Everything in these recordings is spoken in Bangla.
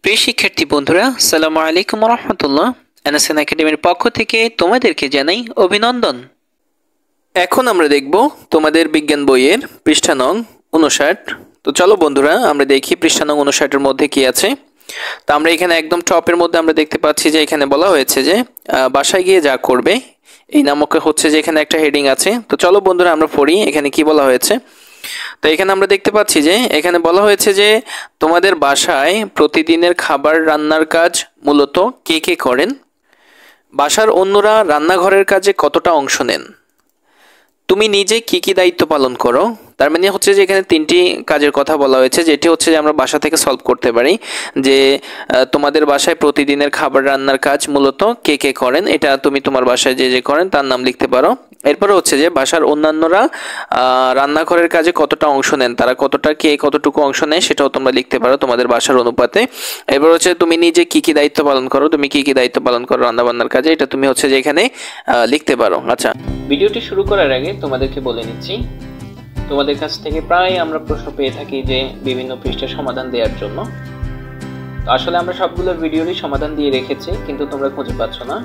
প্রিয় শিক্ষার্থী বন্ধুরা, আসসালামু আলাইকুম ওয়া রাহমাতুল্লাহ। এনএসএন একাডেমির পক্ষ থেকে তোমাদেরকে জানাই অভিনন্দন। এখন আমরা দেখব তোমাদের বিজ্ঞান বইয়ের পৃষ্ঠা নং 59। তো চলো বন্ধুরা, আমরা দেখি পৃষ্ঠা নং 59 এর মধ্যে কি আছে। তো আমরা এখানে একদম টপের মধ্যে আমরা দেখতে পাচ্ছি যে এখানে বলা হয়েছে যে বাসায় গিয়ে যা করবে, এই নামক হচ্ছে যে এখানে একটা হেডিং আছে। তো চলো বন্ধুরা আমরা পড়ি এখানে কি বলা হয়েছে। তো এখানে আমরা দেখতে পাচ্ছি যে এখানে বলা হয়েছে যে তোমাদের বাসায় প্রতিদিনের খাবার রান্নার কাজ মূলত কে কে করেন, বাসার অন্যরা রান্নাঘরের কাজে কতটা অংশ নেন, তুমি নিজে কি কি দায়িত্ব পালন করো। তার মানে হচ্ছে যে এখানে তিনটি কাজের কথা বলা হয়েছে, যেটি হচ্ছে যে আমরা বাসা থেকে সলভ করতে পারি যে তোমাদের বাসায় প্রতিদিনের খাবার রান্নার কাজ মূলত কে কে করেন, এটা তুমি তোমার বাসায় যে যে করেন তার নাম লিখতে পারো। এরপরে হচ্ছে যে বাসার অন্যান্যরা রান্নাঘরের কাজে কতটা অংশ নেন, তারা কতটা কে কতটুকু অংশ নেয় সেটাও তোমরা লিখতে পারো তোমাদের বাসার অনুপাতে। এরপর হচ্ছে তুমি নিজে কি কি দায়িত্ব পালন করো, তুমি কি কি দায়িত্ব পালন করো রান্নাবান্নার কাজে, এটা তুমি হচ্ছে যে এখানে লিখতে পারো। আচ্ছা, ভিডিওটি শুরু করার আগে তোমাদেরকে বলে নিচ্ছি, তোমাদের কাছ থেকে প্রায় আমরা প্রশ্ন পেয়ে থাকি যে বিভিন্ন পৃষ্ঠের সমাধান দেওয়ার জন্য। তো আসলে আমরা সবগুলো ভিডিওরই সমাধান দিয়ে রেখেছি, কিন্তু তোমরা খুঁজে পাচ্ছ না।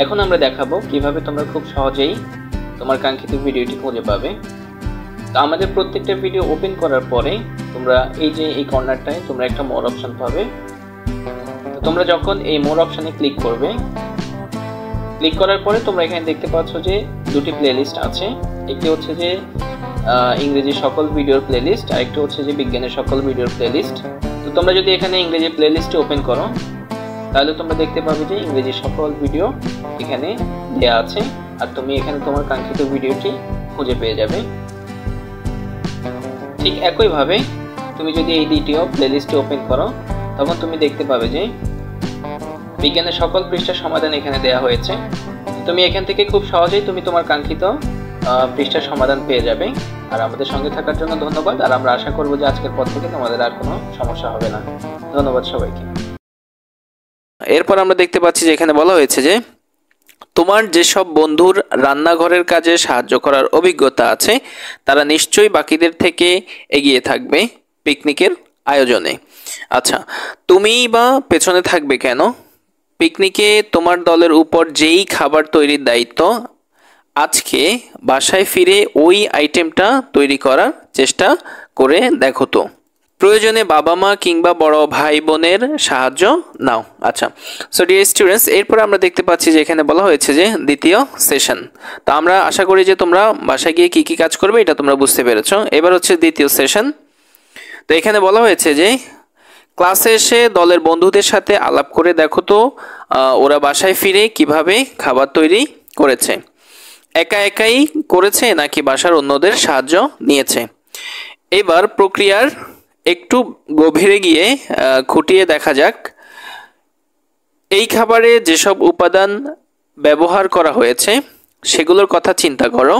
এখন আমরা দেখাবো কিভাবে তোমরা খুব সহজেই তোমার কাঙ্ক্ষিত ভিডিওটি খুঁজে পাবে। তো আমাদের প্রত্যেকটা ভিডিও ওপেন করার পরে তোমরা এই যে এই কর্নারটায় তোমরা একটা মোর অপশন পাবে। তো তোমরা যখন এই মোর অপশনে ক্লিক করবে, ক্লিক করার পরে তোমরা এখানে দেখতে পাচ্ছ যে দুটি প্লেলিস্ট আছে। একটি হচ্ছে যে ইংরেজি সকল ভিডিওর প্লেলিস্ট, আর একটি হচ্ছে যে বিজ্ঞানের সকল ভিডিওর প্লেলিস্ট। তো তোমরা যদি এখানে ইংরেজি প্লেলিস্টে ওপেন করো, তাহলে তোমরা দেখতে পাবে যে ইংরেজি সকল ভিডিও এখানে দেয়া আছে, আর তুমি এখানে তোমার কাঙ্ক্ষিত ভিডিওটি খুঁজে পেয়ে যাবে। ঠিক একইভাবে তুমি যদি এই দ্বিতীয় প্লেলিস্টে ওপেন করো, তখন তুমি দেখতে পাবে যে বিজ্ঞানের সকল পৃষ্ঠার সমাধান এখানে দেয়া হয়েছে। তুমি এখান থেকে খুব সহজেই তুমি তোমার কাঙ্ক্ষিত পৃষ্ঠার সমাধান পেয়ে যাবে। আর আমাদের সঙ্গে থাকার জন্য ধন্যবাদ, আর আমরা আশা করব যে আজকের পর থেকে তোমাদের আর কোনো সমস্যা হবে না। ধন্যবাদ সবাইকে। এরপর আমরা দেখতে পাচ্ছি যে এখানে বলা হয়েছে যে তোমার যেসব বন্ধুর রান্নাঘরের কাজে সাহায্য করার অভিজ্ঞতা আছে, তারা নিশ্চয়ই বাকিদের থেকে এগিয়ে থাকবে পিকনিকের আয়োজনে। আচ্ছা, তুমি বা পেছনে থাকবে কেন? পিকনিকে তোমার দলের উপর যেই খাবার তৈরির দায়িত্ব, আজকে বাসায় ফিরে ওই আইটেমটা তৈরি করার চেষ্টা করে দেখো তো। প্রয়োজনে বাবা মা কিংবা বড় ভাই বোনের সাহায্য নাও। আচ্ছা, সো ডিয়ার স্টুডেন্টস, এরপর আমরা দেখতে পাচ্ছি যে এখানে বলা হয়েছে যে দ্বিতীয় সেশন। তো আমরা আশা করি যে তোমরা বাসায় গিয়ে কি কি কাজ করবে এটা তোমরা বুঝতে পেরেছো। এবার হচ্ছে দ্বিতীয় সেশন। তো এখানে বলা হয়েছে যে ক্লাসে এসে দলের বন্ধুদের সাথে আলাপ করে দেখো তো ওরা বাসায় ফিরে কিভাবে খাবার তৈরি করেছে, একা একাই করেছে নাকি বাসার অন্যদের সাহায্য নিয়েছে। এবার প্রক্রিয়ার একটু গভীরে গিয়ে খুঁটিয়ে দেখা যাক, এই খাবারে যেসব উপাদান ব্যবহার করা হয়েছে সেগুলোর কথা চিন্তা করো।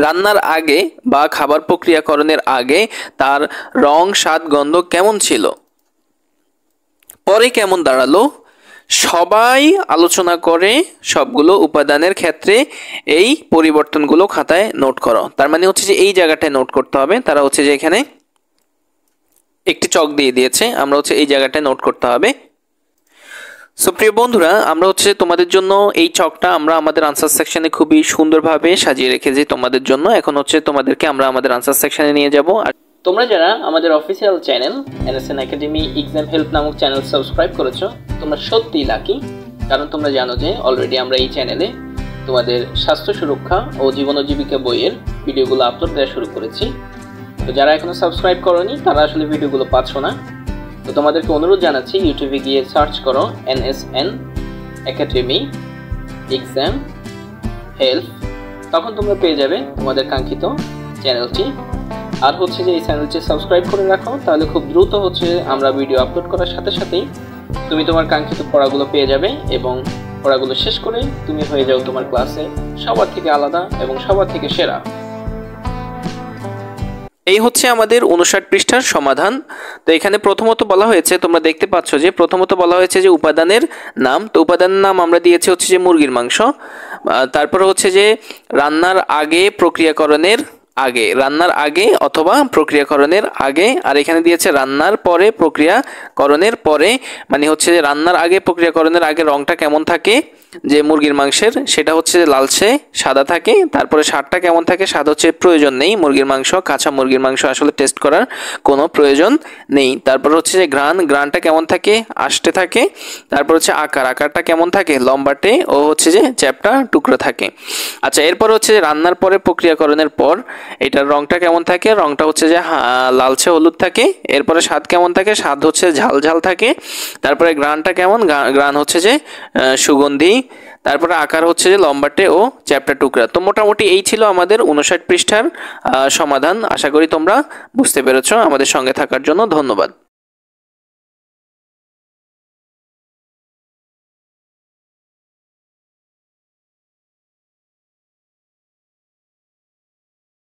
রান্নার আগে বা খাবার প্রক্রিয়াকরণের আগে তার রং, স্বাদ, গন্ধ কেমন ছিল, পরে কেমন দাঁড়ালো। সবাই আলোচনা করে সবগুলো উপাদানের ক্ষেত্রে এই পরিবর্তনগুলো খাতায় নোট করো। তার মানে হচ্ছে যে এই জায়গাটায় নোট করতে হবে। তারা হচ্ছে যে এখানে একটি চক দিয়ে দিয়েছে, আমরা হচ্ছে এই জায়গাটায় নোট করতে হবে। সো প্রিয় বন্ধুরা, আমরা হচ্ছে তোমাদের জন্য এই চকটা আমরা আমাদের আনসার সেকশনে খুবই সুন্দরভাবে সাজিয়ে রেখেছি তোমাদের জন্য। এখন হচ্ছে তোমাদেরকে আমরা আমাদের আনসার সেকশনে নিয়ে যাব। আর তোমরা যারা আমাদের official channel NSN academy exam help নামক চ্যানেল সাবস্ক্রাইব করেছো, তোমরা সত্যিই লাকি, কারণ তোমরা জানো যে অলরেডি আমরা এই চ্যানেলে তোমাদের স্বাস্থ্য সুরক্ষা ও জীবন ও জীবিকা বইয়ের ভিডিওগুলো আপলোড দেওয়া শুরু করেছি। তো যারা এখনো সাবস্ক্রাইব করোনি তারা আসলে ভিডিওগুলো পাচ্ছ না। তো তোমাদেরকে অনুরোধ জানাচ্ছি, ইউটিউবে গিয়ে সার্চ করো এনএসএন একাডেমি এক্সাম হেল্প, তখন তোমরা পেয়ে যাবে তোমাদের কাঙ্ক্ষিত চ্যানেলটি। আর হচ্ছে যে এই চ্যানেলটি সাবস্ক্রাইব করে রাখো, তাহলে খুব দ্রুত হচ্ছে আমরা ভিডিও আপলোড করার সাথে সাথেই তুমি তোমার কাঙ্ক্ষিত পড়াগুলো পেয়ে যাবে, এবং পড়াগুলো শেষ করে তুমি হয়ে যাও তোমার ক্লাসে সবার থেকে আলাদা এবং সবার থেকে সেরা। এই হচ্ছে আমাদের 59 পৃষ্ঠার সমাধান। তো এখানে প্রথমত বলা হয়েছে, তোমরা দেখতে পাচ্ছ যে প্রথমত বলা হয়েছে যে উপাদানের নাম। তো উপাদানের নাম আমরা দিয়েছি হচ্ছে যে মুরগির মাংস। তারপর হচ্ছে যে রান্নার আগে প্রক্রিয়াকরণের আগে, রান্নার আগে অথবা প্রক্রিয়াকরণের আগে। আর এখানে দিয়েছে রান্নার পরে প্রক্রিয়াকরণের পরে, মানে হচ্ছে যে রান্নার আগে প্রক্রিয়াকরণের আগে রংটা কেমন থাকে যে মুরগির মাংসের, সেটা হচ্ছে যে লালচে সাদা থাকে। তারপরে স্বাদটা কেমন থাকে, স্বাদ হচ্ছে প্রয়োজন নেই, মুরগির মাংস, কাঁচা মুরগির মাংস আসলে টেস্ট করার কোনো প্রয়োজন নেই। তারপর হচ্ছে যে ঘ্রাণটা কেমন থাকে, আষ্টে থাকে। তারপর হচ্ছে আকারটা কেমন থাকে, লম্বাটে ও হচ্ছে যে চ্যাপ্টা টুকরো থাকে। আচ্ছা, এরপর হচ্ছে যে রান্নার পরে প্রক্রিয়াকরণের পর এটার রংটা কেমন থাকে, রংটা হচ্ছে যে লালচে হলুদ থাকে। এরপরে স্বাদ কেমন থাকে, স্বাদ হচ্ছে ঝাল ঝাল থাকে। তারপরে ঘ্রাণটা কেমন, ঘ্রাণ হচ্ছে যে সুগন্ধি। তারপরে আকার হচ্ছে যে লম্বাটে ও চ্যাপ্টা টুকরা। তো মোটামুটি এই ছিল আমাদের 59 পৃষ্ঠার সমাধান। আশা করি তোমরা বুঝতে পেরেছো। আমাদের সঙ্গে থাকার জন্য ধন্যবাদ।